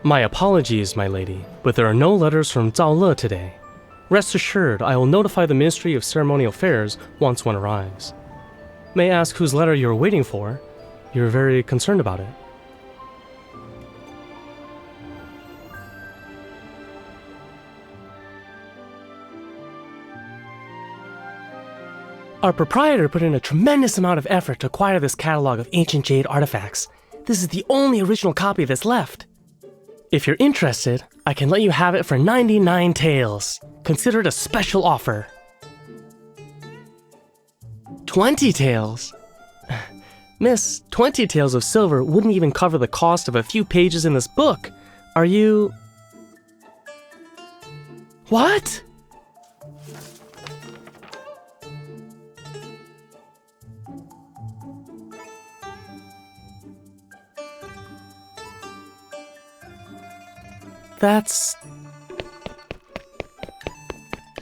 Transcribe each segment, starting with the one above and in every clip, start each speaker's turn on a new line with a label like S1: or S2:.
S1: My apologies, my lady, but there are no letters from Zhao Le today. Rest assured, I will notify the Ministry of Ceremonial Affairs once one arrives. May I ask whose letter you're waiting for? You're very concerned about it. Our proprietor put in a tremendous amount of effort to acquire this catalog of ancient jade artifacts. This is the only original copy that's left. If you're interested, I can let you have it for 99 taels. Consider it a special offer. 20 taels? Miss, 20 taels of silver wouldn't even cover the cost of a few pages in this book. Are you... What? That's...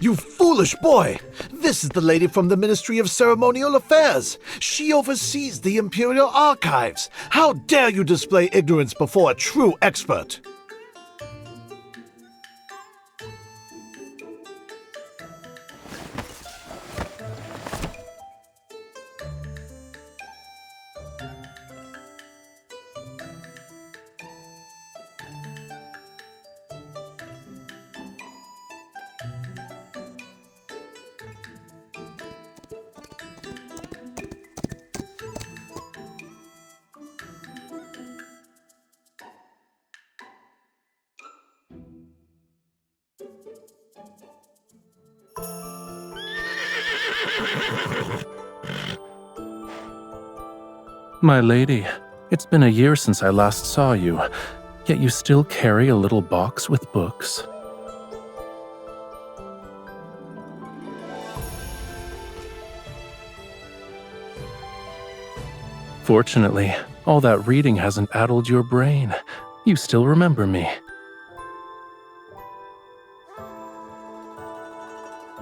S2: You foolish boy! This is the lady from the Ministry of Ceremonial Affairs. She oversees the Imperial Archives. How dare you display ignorance before a true expert?
S3: My lady, it's been a year since I last saw you, yet you still carry a little box with books. Fortunately, all that reading hasn't addled your brain. You still remember me.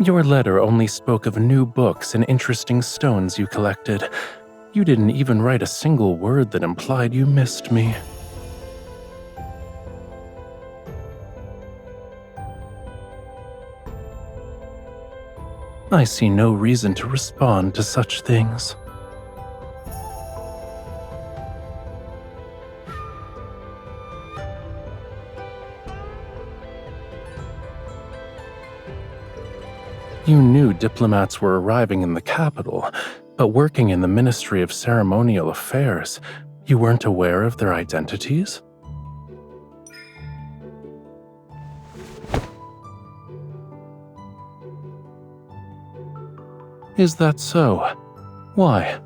S3: Your letter only spoke of new books and interesting stones you collected. You didn't even write a single word that implied you missed me. I see no reason to respond to such things. You knew diplomats were arriving in the capital, but working in the Ministry of Ceremonial Affairs, you weren't aware of their identities? Is that so? Why?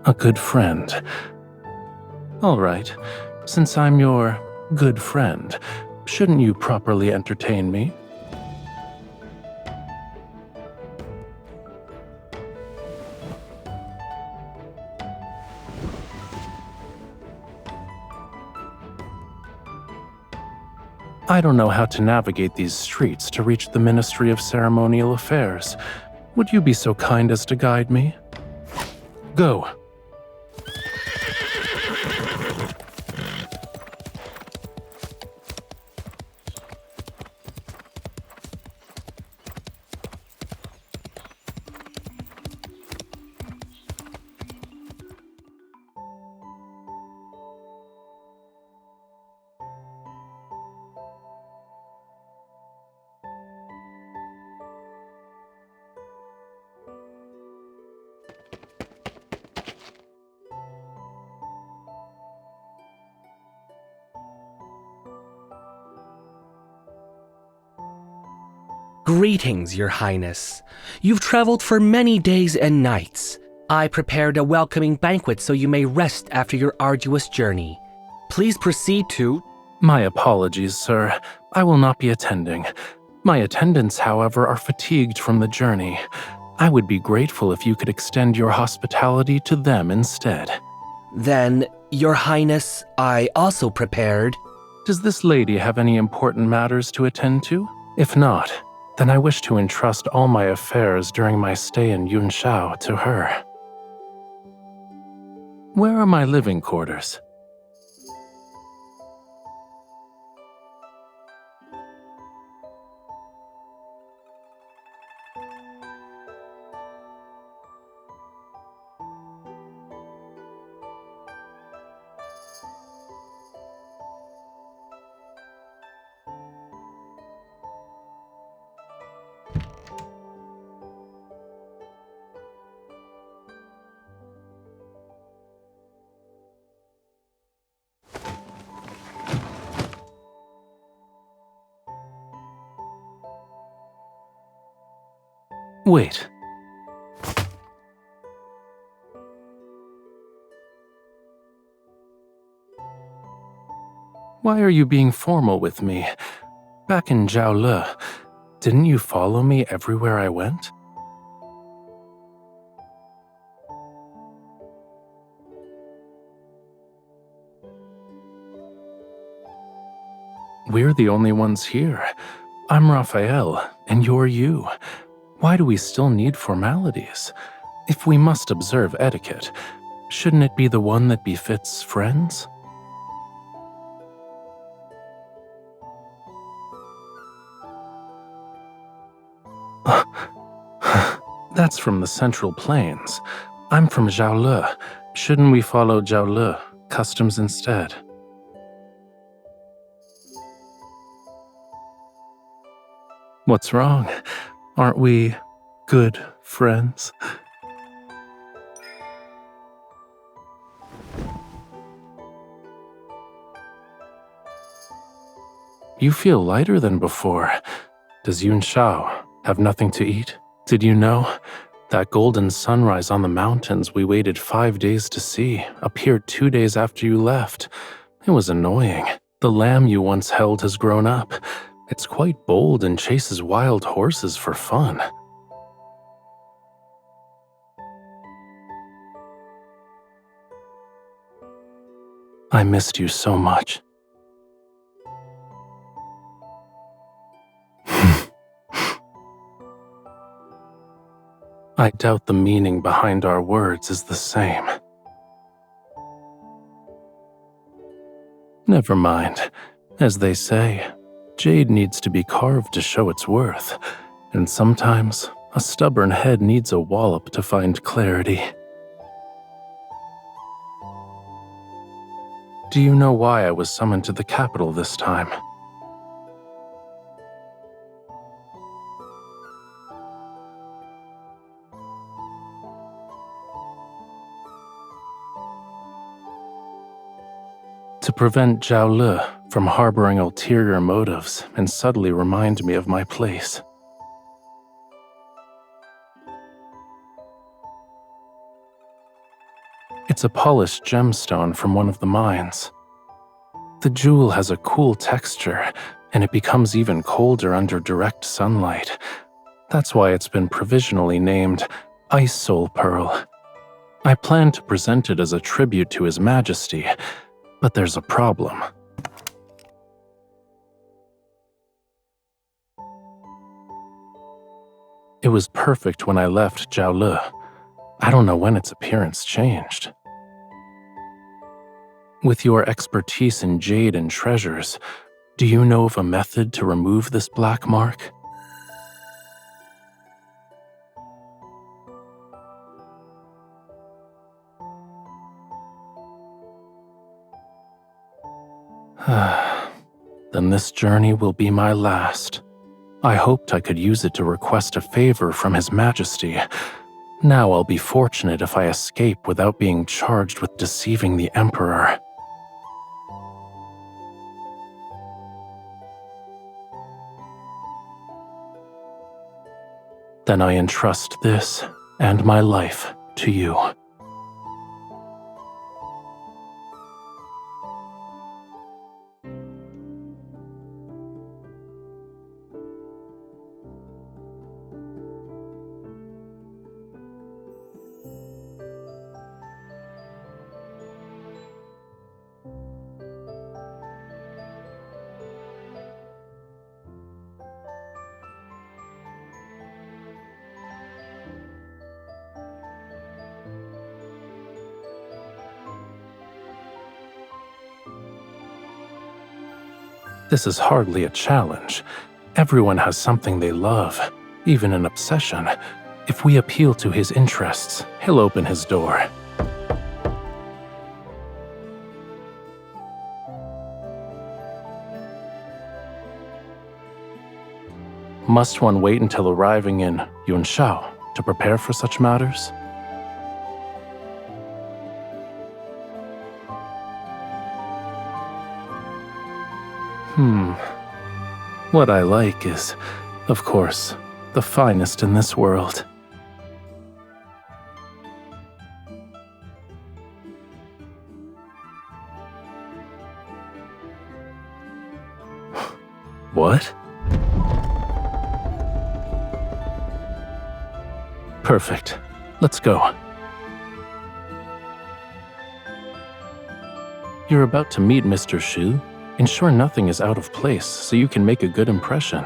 S3: A good friend. All right, since I'm your good friend, shouldn't you properly entertain me? I don't know how to navigate these streets to reach the Ministry of Ceremonial Affairs. Would you be so kind as to guide me? Go.
S4: Greetings, Your Highness. You've traveled for many days and nights. I prepared a welcoming banquet so you may rest after your arduous journey. Please proceed to...
S3: My apologies, sir. I will not be attending. My attendants, however, are fatigued from the journey. I would be grateful if you could extend your hospitality to them instead.
S4: Then, Your Highness, I also prepared.
S3: Does this lady have any important matters to attend to? If not, then I wish to entrust all my affairs during my stay in Yunshao to her. Where are my living quarters? Wait. Why are you being formal with me? Back in Zhaole, didn't you follow me everywhere I went? We're the only ones here. I'm Rafayel, and you're you. Why do we still need formalities? If we must observe etiquette, shouldn't it be the one that befits friends? That's from the Central Plains. I'm from Zhaole. Shouldn't we follow Zhaole customs instead? What's wrong? Aren't we good friends? You feel lighter than before. Does Yunshao have nothing to eat? Did you know? That golden sunrise on the mountains we waited 5 days to see appeared 2 days after you left. It was annoying. The lamb you once held has grown up. It's quite bold and chases wild horses for fun. I missed you so much. I doubt the meaning behind our words is the same. Never mind. As they say, jade needs to be carved to show its worth, and sometimes a stubborn head needs a wallop to find clarity. Do you know why I was summoned to the capital this time? To prevent Zhaole from harboring ulterior motives and subtly remind me of my place. It's a polished gemstone from one of the mines. The jewel has a cool texture, and it becomes even colder under direct sunlight. That's why it's been provisionally named Ice Soul Pearl. I plan to present it as a tribute to His Majesty, but there's a problem. It was perfect when I left Zhaole. I don't know when its appearance changed. With your expertise in jade and treasures, do you know of a method to remove this black mark? Then this journey will be my last. I hoped I could use it to request a favor from His Majesty. Now I'll be fortunate if I escape without being charged with deceiving the Emperor. Then I entrust this and my life to you. This is hardly a challenge. Everyone has something they love, even an obsession. If we appeal to his interests, he'll open his door. Must one wait until arriving in Yunshao to prepare for such matters? What I like is, of course, the finest in this world. What? Perfect. Let's go. You're about to meet Mr. Shu. Ensure nothing is out of place so you can make a good impression.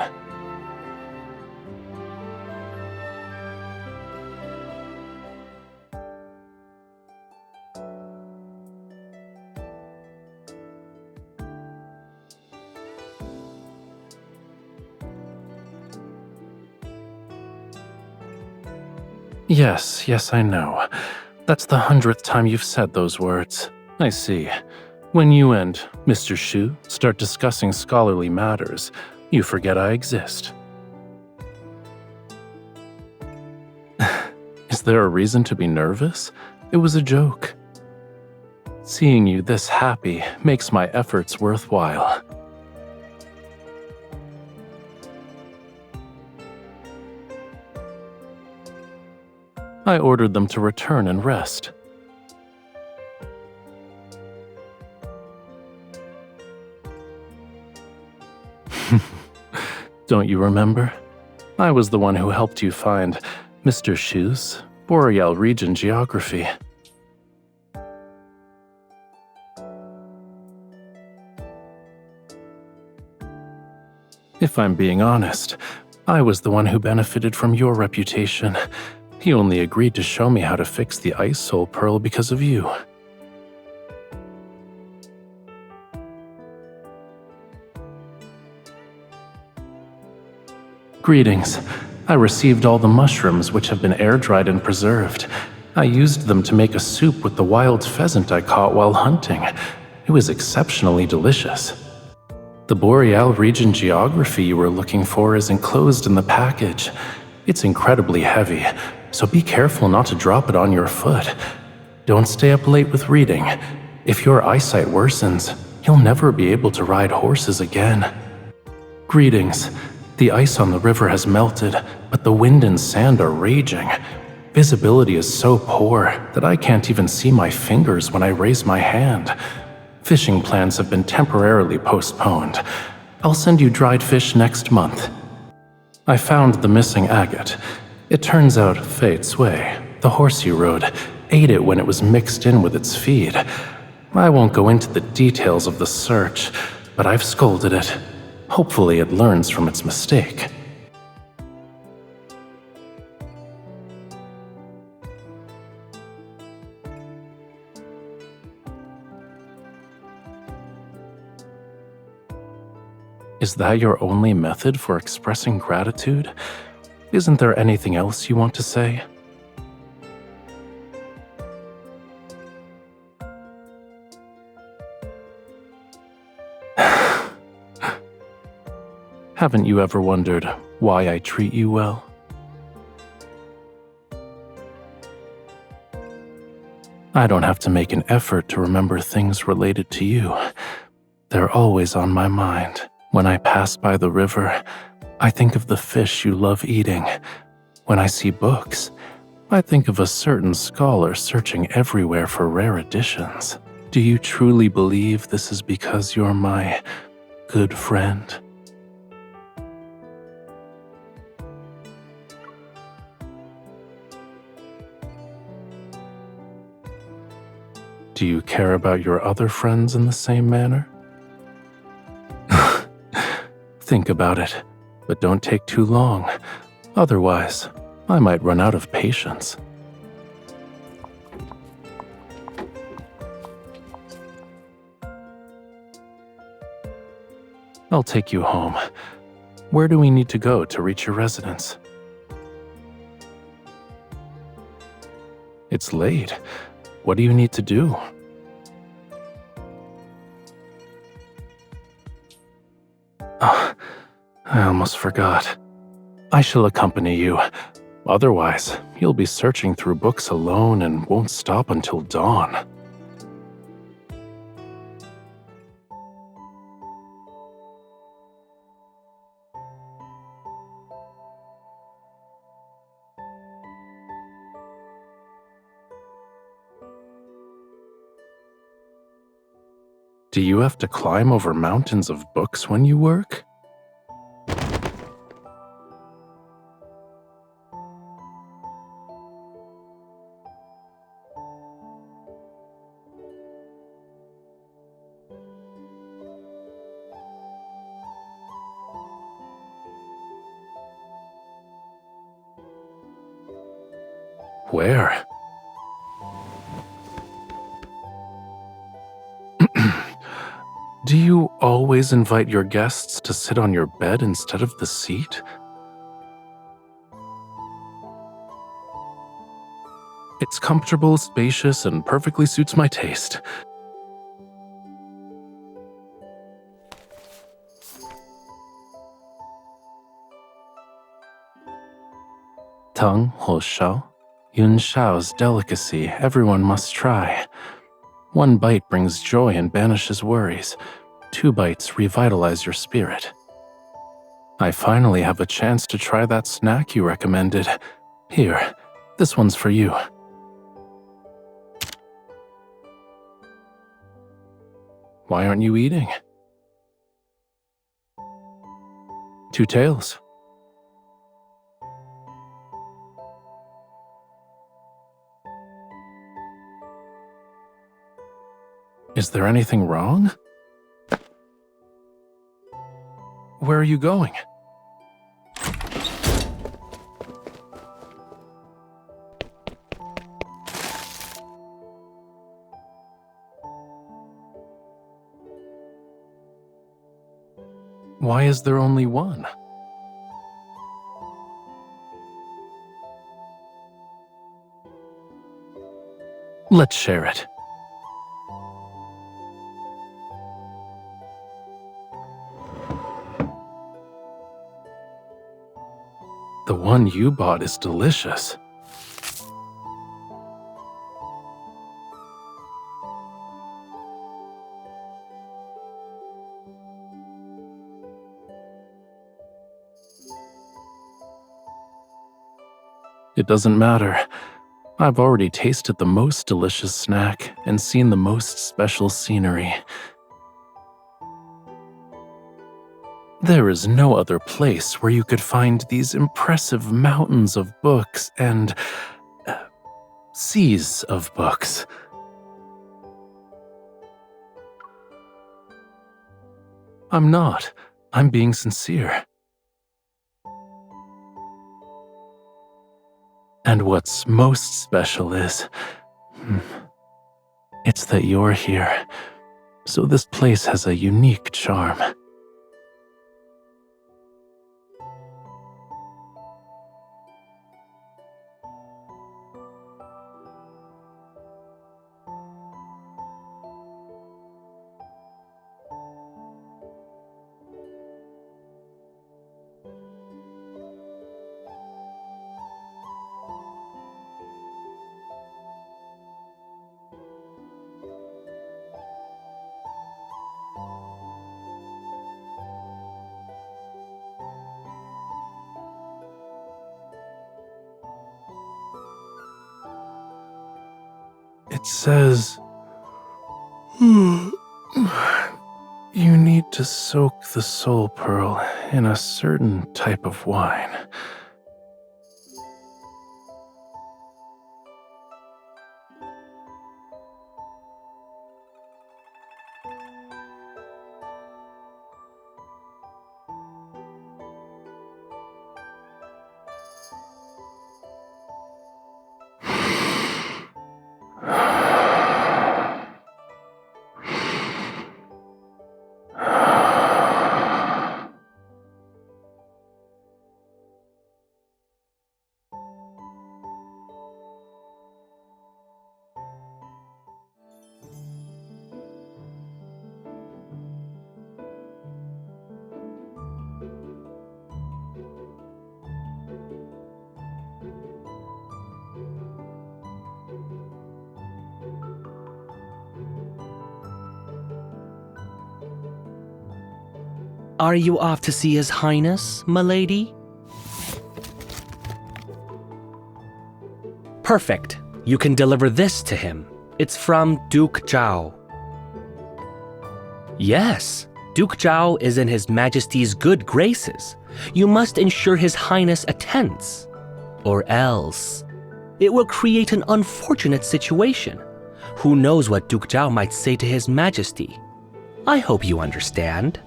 S3: Yes, I know. That's the 100th time you've said those words. I see. When you and Mr. Shu start discussing scholarly matters, you forget I exist. Is there a reason to be nervous? It was a joke. Seeing you this happy makes my efforts worthwhile. I ordered them to return and rest. Don't you remember? I was the one who helped you find Mr. Shu's Boreal region geography. If I'm being honest, I was the one who benefited from your reputation. He only agreed to show me how to fix the Ice Soul Pearl because of you. Greetings. I received all the mushrooms which have been air-dried and preserved. I used them to make a soup with the wild pheasant I caught while hunting. It was exceptionally delicious. The Boreal region geography you were looking for is enclosed in the package. It's incredibly heavy, so be careful not to drop it on your foot. Don't stay up late with reading. If your eyesight worsens, you'll never be able to ride horses again. Greetings. The ice on the river has melted, but the wind and sand are raging. Visibility is so poor that I can't even see my fingers when I raise my hand. Fishing plans have been temporarily postponed. I'll send you dried fish next month. I found the missing agate. It turns out Fei Cui, the horse you rode, ate it when it was mixed in with its feed. I won't go into the details of the search, but I've scolded it. Hopefully it learns from its mistake. Is that your only method for expressing gratitude? Isn't there anything else you want to say? Haven't you ever wondered why I treat you well? I don't have to make an effort to remember things related to you. They're always on my mind. When I pass by the river, I think of the fish you love eating. When I see books, I think of a certain scholar searching everywhere for rare editions. Do you truly believe this is because you're my good friend? Do you care about your other friends in the same manner? Think about it, but don't take too long. Otherwise, I might run out of patience. I'll take you home. Where do we need to go to reach your residence? It's late. What do you need to do? Oh, I almost forgot. I shall accompany you. Otherwise, you'll be searching through books alone and won't stop until dawn. Do you have to climb over mountains of books when you work? Where? Do you always invite your guests to sit on your bed instead of the seat? It's comfortable, spacious, and perfectly suits my taste. Tongue Ho Shao, Yun Shao's delicacy everyone must try. 1 bite brings joy and banishes worries. 2 bites revitalize your spirit. I finally have a chance to try that snack you recommended. Here, this one's for you. Why aren't you eating? 2 tails. Is there anything wrong? Where are you going? Why is there only one? Let's share it. The one you bought is delicious. It doesn't matter. I've already tasted the most delicious snack and seen the most special scenery. There is no other place where you could find these impressive mountains of books and seas of books. I'm not. I'm being sincere. And what's most special is, it's that you're here. So this place has a unique charm. It says, you need to soak the soul pearl in a certain type of wine.
S4: Are you off to see His Highness, milady? Perfect. You can deliver this to him. It's from Duke Zhao. Yes, Duke Zhao is in His Majesty's good graces. You must ensure His Highness attends, or else it will create an unfortunate situation. Who knows what Duke Zhao might say to His Majesty? I hope you understand.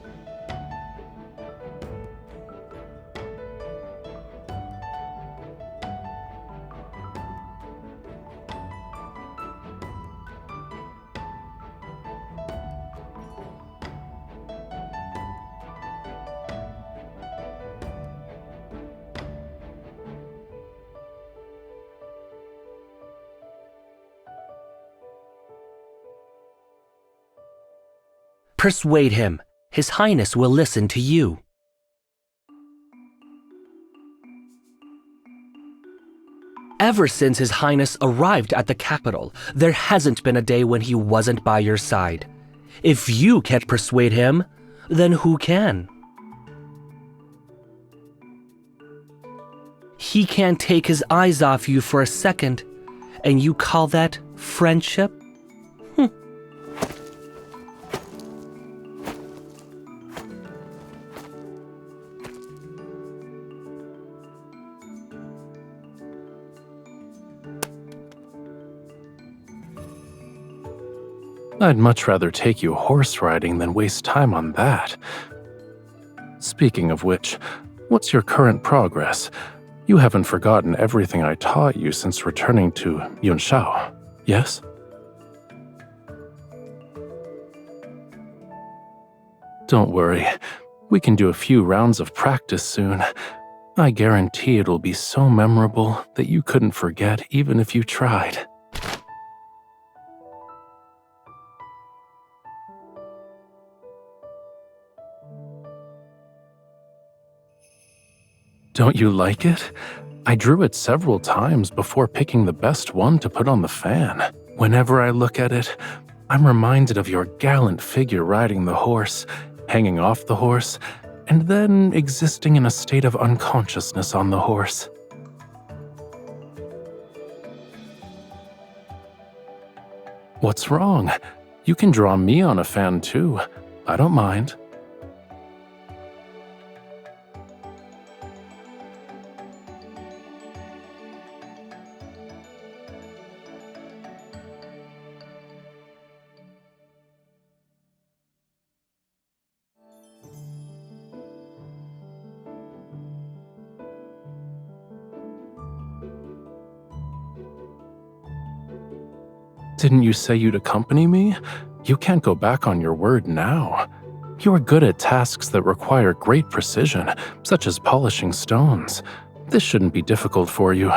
S4: Persuade him. His Highness will listen to you. Ever since His Highness arrived at the capital, there hasn't been a day when he wasn't by your side. If you can't persuade him, then who can? He can't take his eyes off you for a second, and you call that friendship?
S3: I'd much rather take you horse riding than waste time on that. Speaking of which, what's your current progress? You haven't forgotten everything I taught you since returning to Yunshao, yes? Don't worry, we can do a few rounds of practice soon. I guarantee it'll be so memorable that you couldn't forget even if you tried. Don't you like it? I drew it several times before picking the best one to put on the fan. Whenever I look at it, I'm reminded of your gallant figure riding the horse, hanging off the horse, and then existing in a state of unconsciousness on the horse. What's wrong? You can draw me on a fan too. I don't mind. Didn't you say you'd accompany me? You can't go back on your word now. You are good at tasks that require great precision, such as polishing stones. This shouldn't be difficult for you.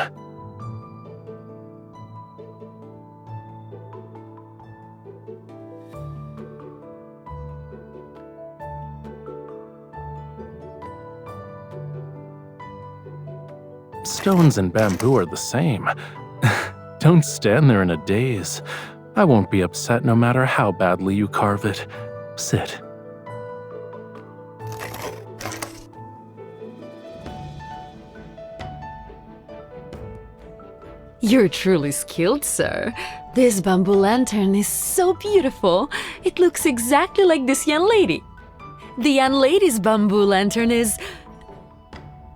S3: Stones and bamboo are the same. Don't stand there in a daze. I won't be upset no matter how badly you carve it. Sit.
S5: You're truly skilled, sir. This bamboo lantern is so beautiful. It looks exactly like this young lady. The young lady's bamboo lantern is...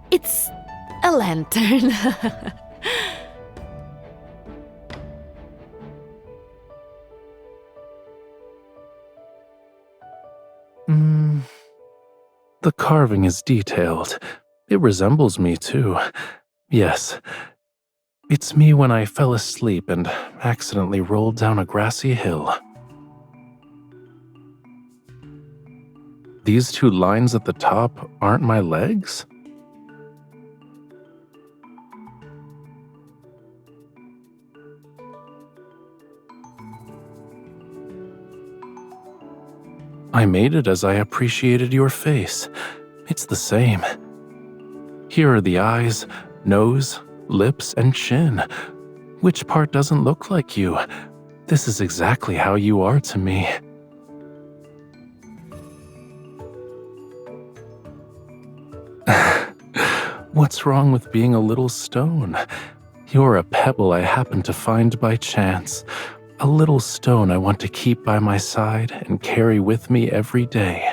S5: It's a lantern.
S3: The carving is detailed. It resembles me too. Yes. It's me when I fell asleep and accidentally rolled down a grassy hill. These two lines at the top aren't my legs? I made it as I appreciated your face. It's the same. Here are the eyes, nose, lips, and chin. Which part doesn't look like you? This is exactly how you are to me. What's wrong with being a little stone? You're a pebble I happened to find by chance. A little stone I want to keep by my side and carry with me every day.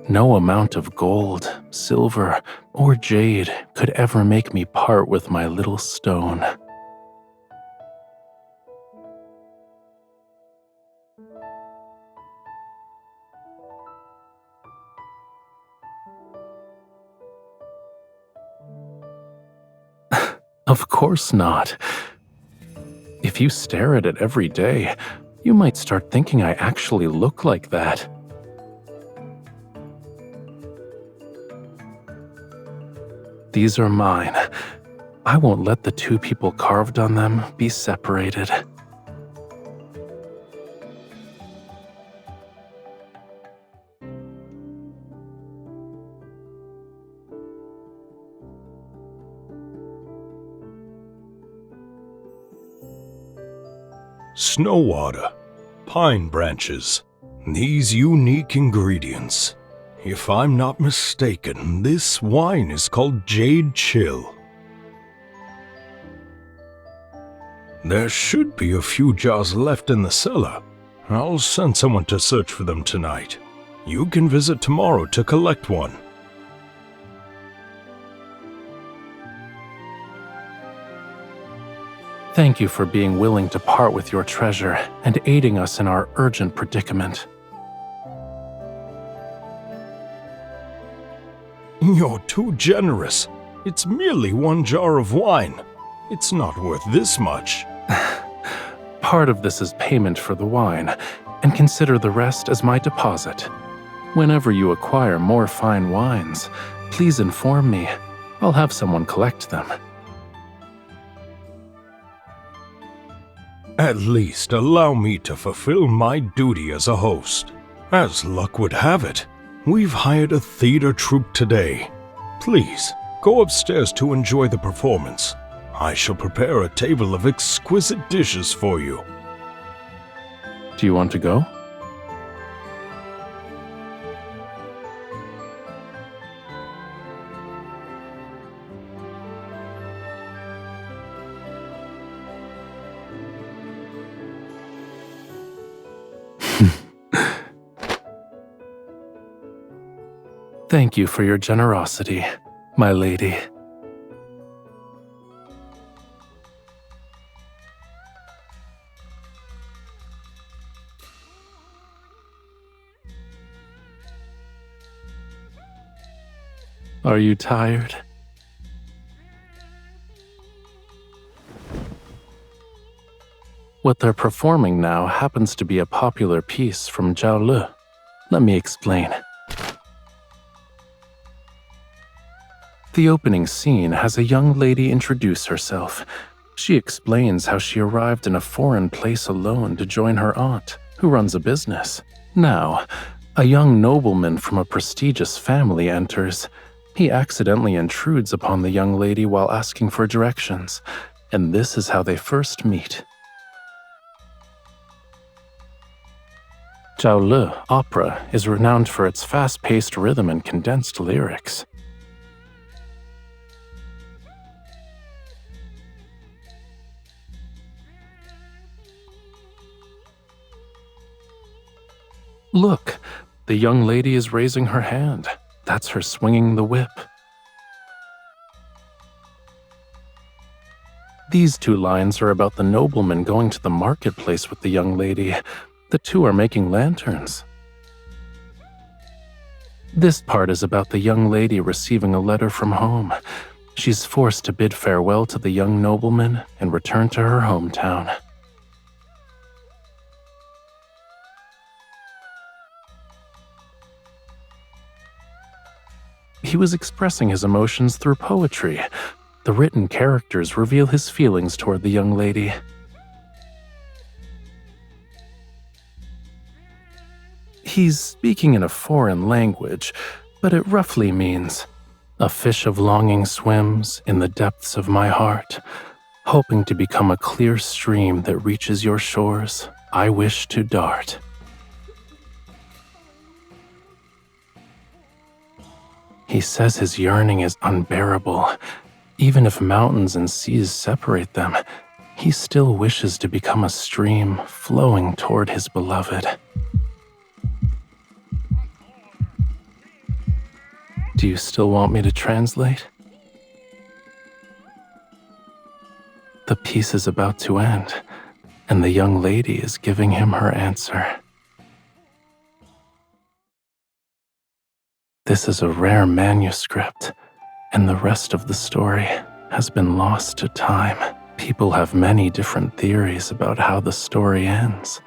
S3: No amount of gold, silver, or jade could ever make me part with my little stone. Of course not. If you stare at it every day, you might start thinking I actually look like that. These are mine. I won't let the two people carved on them be separated.
S6: Snow water, pine branches, these unique ingredients. If I'm not mistaken, this wine is called Jade Chill. There should be a few jars left in the cellar. I'll send someone to search for them tonight. You can visit tomorrow to collect one.
S3: Thank you for being willing to part with your treasure and aiding us in our urgent predicament.
S6: You're too generous. It's merely one jar of wine. It's not worth this much.
S3: Part of this is payment for the wine, and consider the rest as my deposit. Whenever you acquire more fine wines, please inform me. I'll have someone collect them.
S6: At least allow me to fulfill my duty as a host. As luck would have it, we've hired a theater troupe today. Please, go upstairs to enjoy the performance. I shall prepare a table of exquisite dishes for you.
S3: Do you want to go? Thank you for your generosity, my lady. Are you tired? What they're performing now happens to be a popular piece from Zhao Le. Let me explain. The opening scene has a young lady introduce herself. She explains how she arrived in a foreign place alone to join her aunt, who runs a business. Now, a young nobleman from a prestigious family enters. He accidentally intrudes upon the young lady while asking for directions, and this is how they first meet. Zhao Le opera is renowned for its fast-paced rhythm and condensed lyrics. Look, the young lady is raising her hand. That's her swinging the whip. These two lines are about the nobleman going to the marketplace with the young lady. The two are making lanterns. This part is about the young lady receiving a letter from home. She's forced to bid farewell to the young nobleman and return to her hometown. He was expressing his emotions through poetry. The written characters reveal his feelings toward the young lady. He's speaking in a foreign language, but it roughly means, "A fish of longing swims in the depths of my heart, hoping to become a clear stream that reaches your shores. I wish to dart." He says his yearning is unbearable. Even if mountains and seas separate them, he still wishes to become a stream flowing toward his beloved. Do you still want me to translate? The piece is about to end, and the young lady is giving him her answer. This is a rare manuscript, and the rest of the story has been lost to time. People have many different theories about how the story ends.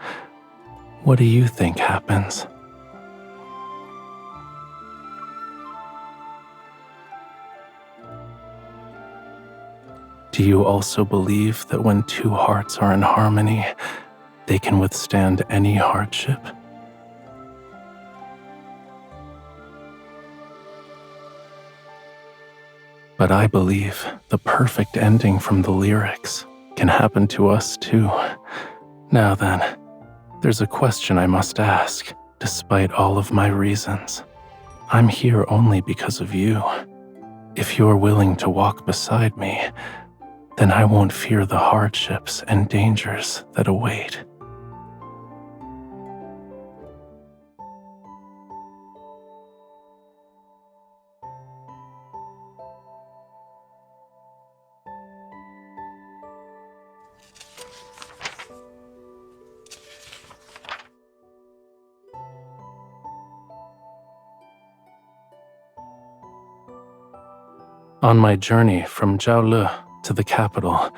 S3: What do you think happens? Do you also believe that when two hearts are in harmony, they can withstand any hardship? But I believe the perfect ending from the lyrics can happen to us too. Now then, there's a question I must ask, despite all of my reasons. I'm here only because of you. If you're willing to walk beside me, then I won't fear the hardships and dangers that await. On my journey from Jiaole to the capital,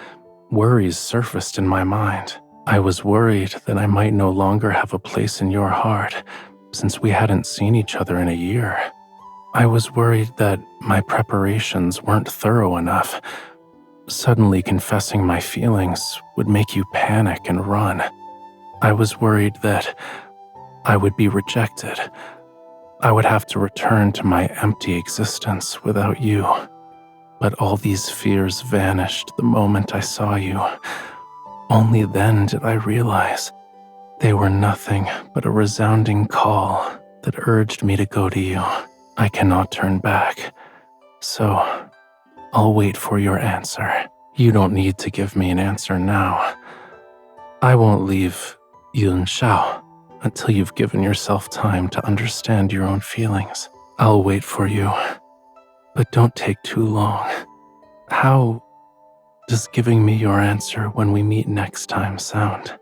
S3: worries surfaced in my mind. I was worried that I might no longer have a place in your heart, since we hadn't seen each other in a year. I was worried that my preparations weren't thorough enough. Suddenly confessing my feelings would make you panic and run. I was worried that I would be rejected. I would have to return to my empty existence without you. But all these fears vanished the moment I saw you. Only then did I realize they were nothing but a resounding call that urged me to go to you. I cannot turn back, so I'll wait for your answer. You don't need to give me an answer now. I won't leave Yunshao until you've given yourself time to understand your own feelings. I'll wait for you. But don't take too long. How does giving me your answer when we meet next time sound?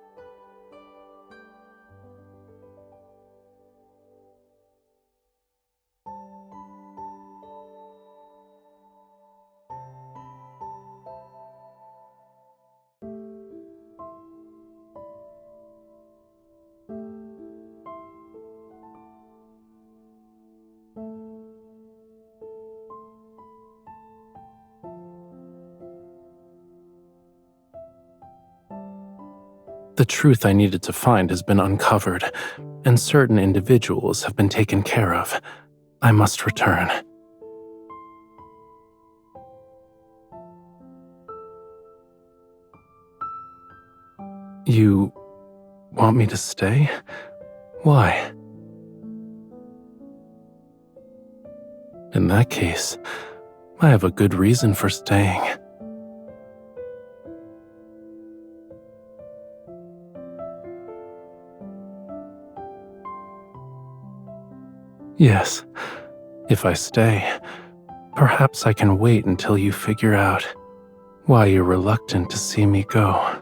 S3: The truth I needed to find has been uncovered, and certain individuals have been taken care of. I must return. You want me to stay? Why? In that case, I have a good reason for staying. Yes, if I stay, perhaps I can wait until you figure out why you're reluctant to see me go.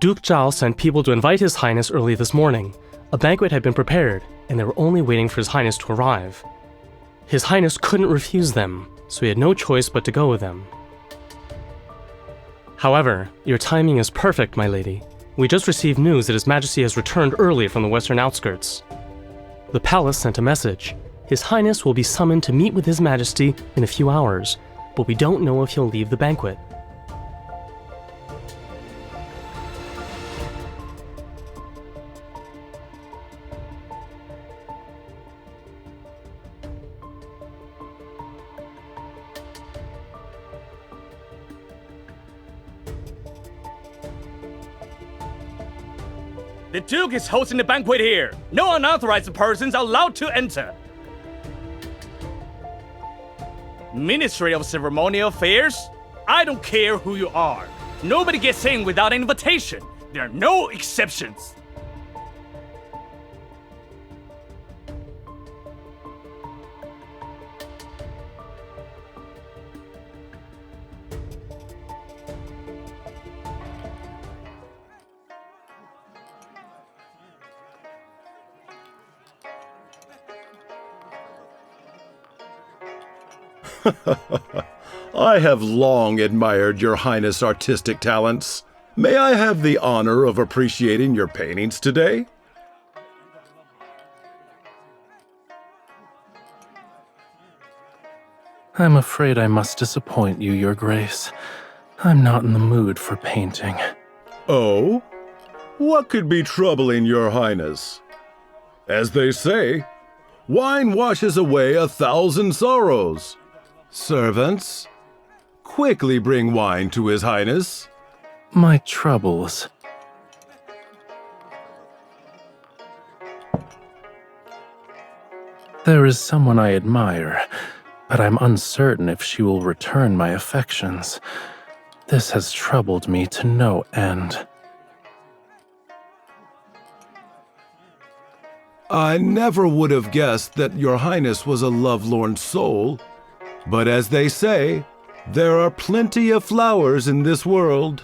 S1: Duke Zhao sent people to invite His Highness early this morning. A banquet had been prepared, and they were only waiting for His Highness to arrive. His Highness couldn't refuse them, so he had no choice but to go with them. However, your timing is perfect, my lady. We just received news that His Majesty has returned early from the western outskirts. The palace sent a message. His Highness will be summoned to meet with His Majesty in a few hours, but we don't know if he'll leave the banquet.
S7: The Duke is hosting the banquet here. No unauthorized persons are allowed to enter. Ministry of Ceremonial Affairs? I don't care who you are. Nobody gets in without an invitation. There are no exceptions.
S8: I have long admired your Highness' artistic talents. May I have the honor of appreciating your paintings today?
S3: I'm afraid I must disappoint you, Your Grace. I'm not in the mood for painting.
S8: Oh? What could be troubling your Highness? As they say, wine washes away 1,000 sorrows. Servants, quickly bring wine to His Highness.
S3: My troubles. There is someone I admire, but I'm uncertain if she will return my affections. This has troubled me to no end.
S8: I never would have guessed that your Highness was a lovelorn soul. But as they say, there are plenty of flowers in this world.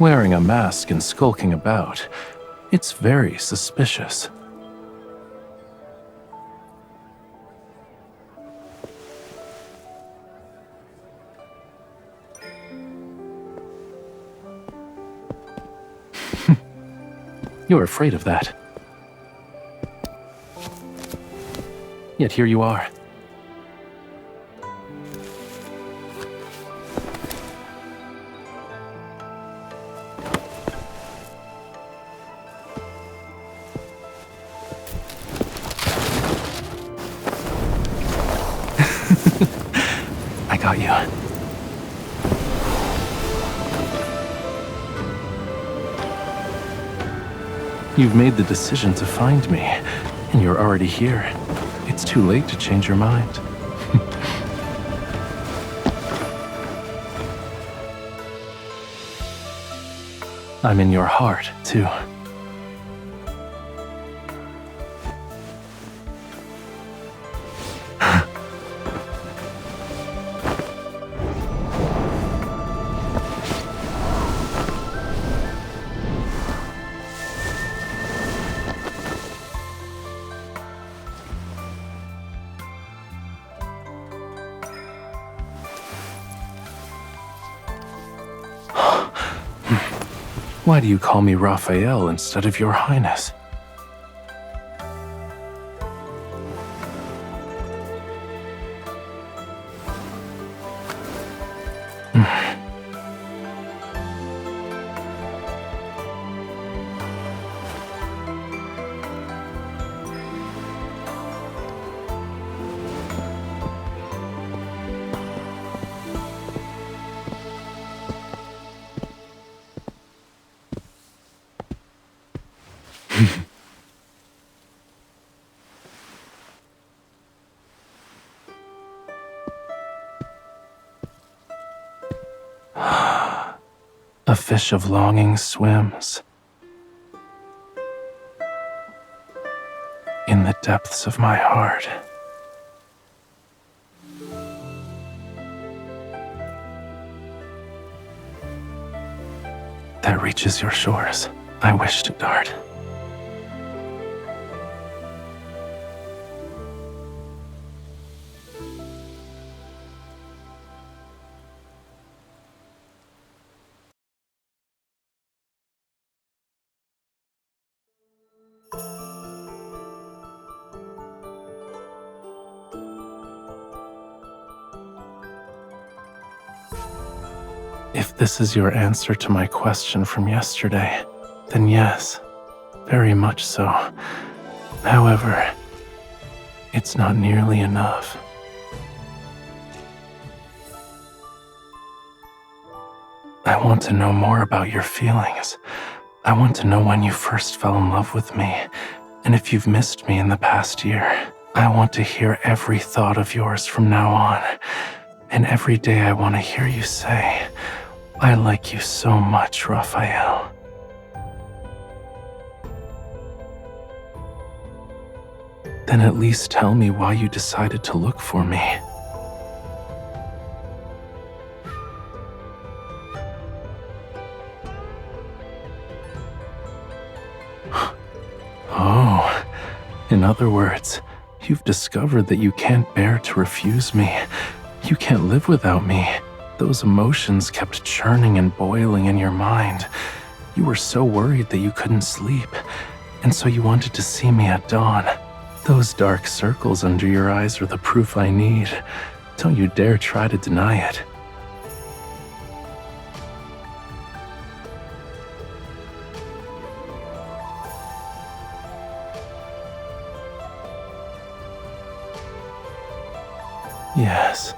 S3: Wearing a mask and skulking about, it's very suspicious. You're afraid of that. Yet here you are. I got you. You've made the decision to find me, and you're already here. It's too late to change your mind. I'm in your heart, too. Why do you call me Rafayel instead of Your Highness? A fish of longing swims in the depths of my heart. That reaches your shores. I wish to dart. If this is your answer to my question from yesterday, then yes, very much so. However, it's not nearly enough. I want to know more about your feelings. I want to know when you first fell in love with me, and if you've missed me in the past year. I want to hear every thought of yours from now on, and every day I want to hear you say, I like you so much, Rafayel. Then at least tell me why you decided to look for me. Oh, in other words, you've discovered that you can't bear to refuse me. You can't live without me. Those emotions kept churning and boiling in your mind. You were so worried that you couldn't sleep, and so you wanted to see me at dawn. Those dark circles under your eyes are the proof I need. Don't you dare try to deny it. Yes.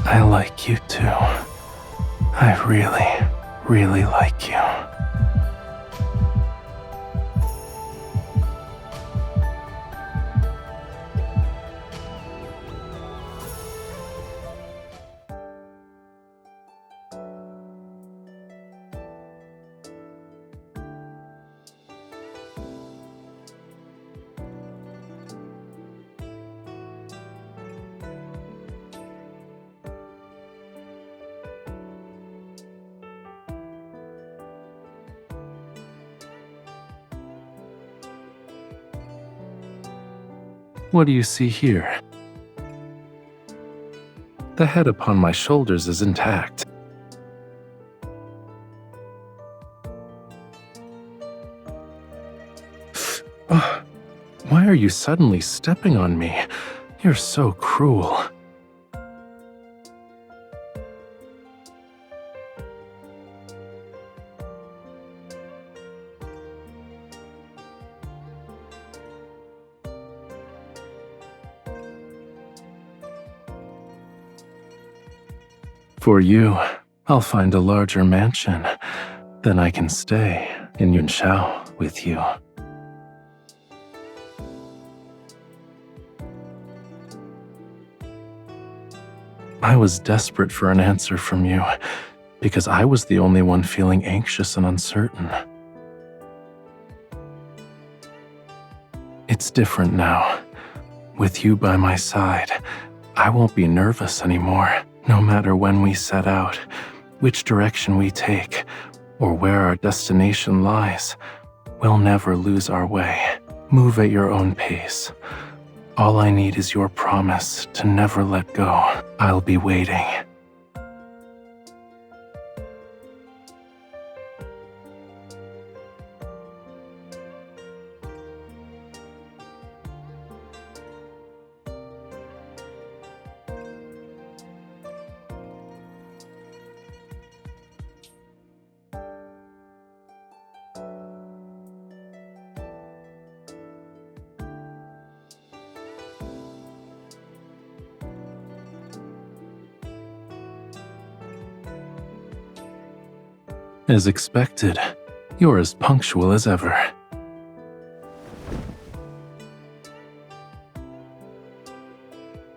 S3: I like you too. I really, really like you. What do you see here? The head upon my shoulders is intact. Why are you suddenly stepping on me? You're so cruel. For you, I'll find a larger mansion. Then I can stay in Yunshao with you. I was desperate for an answer from you, because I was the only one feeling anxious and uncertain. It's different now. With you by my side, I won't be nervous anymore. No matter when we set out, which direction we take, or where our destination lies, we'll never lose our way. Move at your own pace. All I need is your promise to never let go. I'll be waiting. As expected, you're as punctual as ever.